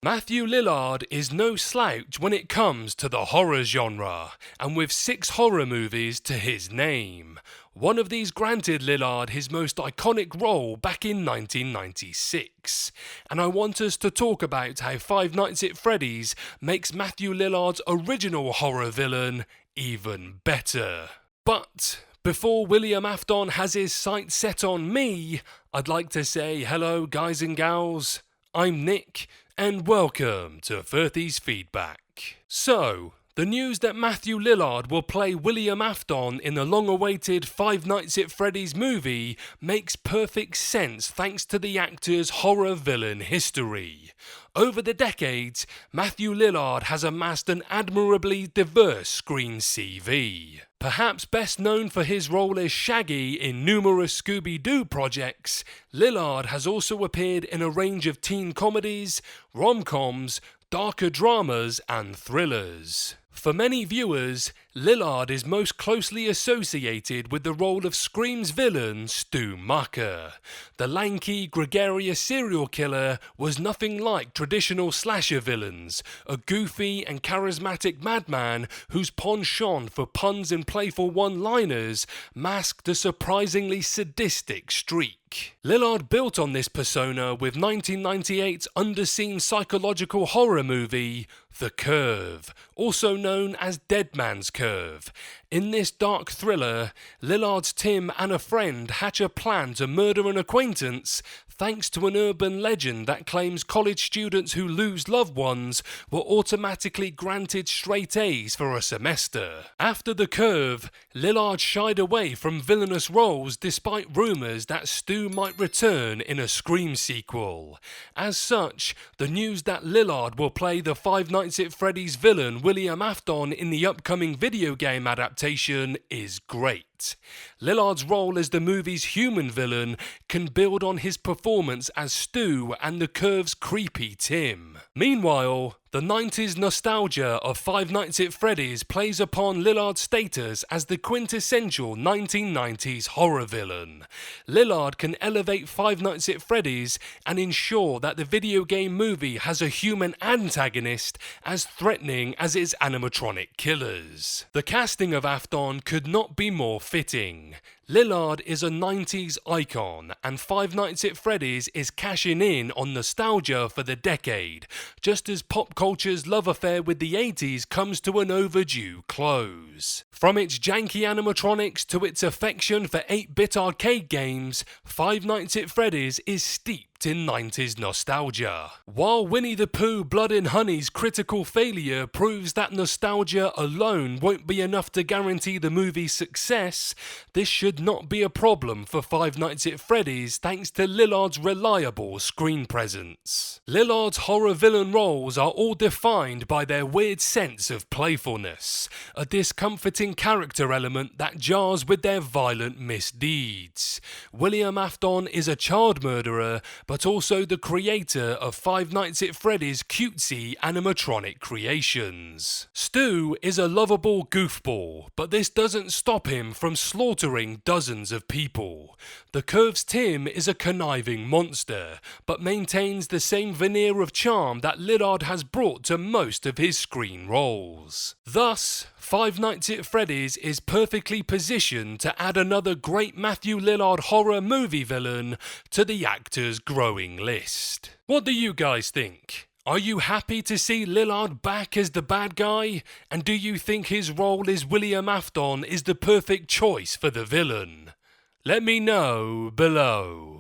Matthew Lillard is no slouch when it comes to the horror genre, and with 6 horror movies to his name. One of these granted Lillard his most iconic role back in 1996. And I want us to talk about how Five Nights at Freddy's makes Matthew Lillard's original horror villain even better. But before William Afton has his sights set on me, I'd like to say hello guys and gals, I'm Nick, and welcome to Freddy's Feedback. So, the news that Matthew Lillard will play William Afton in the long-awaited Five Nights at Freddy's movie makes perfect sense thanks to the actor's horror villain history. Over the decades, Matthew Lillard has amassed an admirably diverse screen CV. Perhaps best known for his role as Shaggy in numerous Scooby-Doo projects, Lillard has also appeared in a range of teen comedies, rom-coms, darker dramas and thrillers. For many viewers, Lillard is most closely associated with the role of Scream's villain, Stu Macher. The lanky, gregarious serial killer was nothing like traditional slasher villains, a goofy and charismatic madman whose penchant for puns and playful one-liners masked a surprisingly sadistic streak. Lillard built on this persona with 1998's underseen psychological horror movie, The Curve, also known as Dead Man's Curve. In this dark thriller, Lillard's Tim and a friend hatch a plan to murder an acquaintance thanks to an urban legend that claims college students who lose loved ones were automatically granted straight A's for a semester. After The Curve, Lillard shied away from villainous roles despite rumours that Stu might return in a Scream sequel. As such, the news that Lillard will play the Five Nights at Freddy's villain William Afton in the upcoming video game adaptation is great. Lillard's role as the movie's human villain can build on his performance as Stu and The Curve's creepy Tim. Meanwhile, the 90s nostalgia of Five Nights at Freddy's plays upon Lillard's status as the quintessential 1990s horror villain. Lillard can elevate Five Nights at Freddy's and ensure that the video game movie has a human antagonist as threatening as its animatronic killers. The casting of Afton could not be more fitting. Lillard is a 90s icon, and Five Nights at Freddy's is cashing in on nostalgia for the decade, just as pop culture's love affair with the 80s comes to an overdue close. From its janky animatronics to its affection for 8-bit arcade games, Five Nights at Freddy's is steeped in 90s nostalgia. While Winnie the Pooh Blood and Honey's critical failure proves that nostalgia alone won't be enough to guarantee the movie's success, this should not be a problem for Five Nights at Freddy's thanks to Lillard's reliable screen presence. Lillard's horror villain roles are all defined by their weird sense of playfulness, a discomforting character element that jars with their violent misdeeds. William Afton is a child murderer, but also the creator of Five Nights at Freddy's cutesy animatronic creations. Stu is a lovable goofball, but this doesn't stop him from slaughtering dozens of people. The Curve's Tim is a conniving monster, but maintains the same veneer of charm that Lillard has brought to most of his screen roles. Thus, Five Nights at Freddy's is perfectly positioned to add another great Matthew Lillard horror movie villain to the actor's growing list. What do you guys think? Are you happy to see Lillard back as the bad guy? And do you think his role as William Afton is the perfect choice for the villain? Let me know below.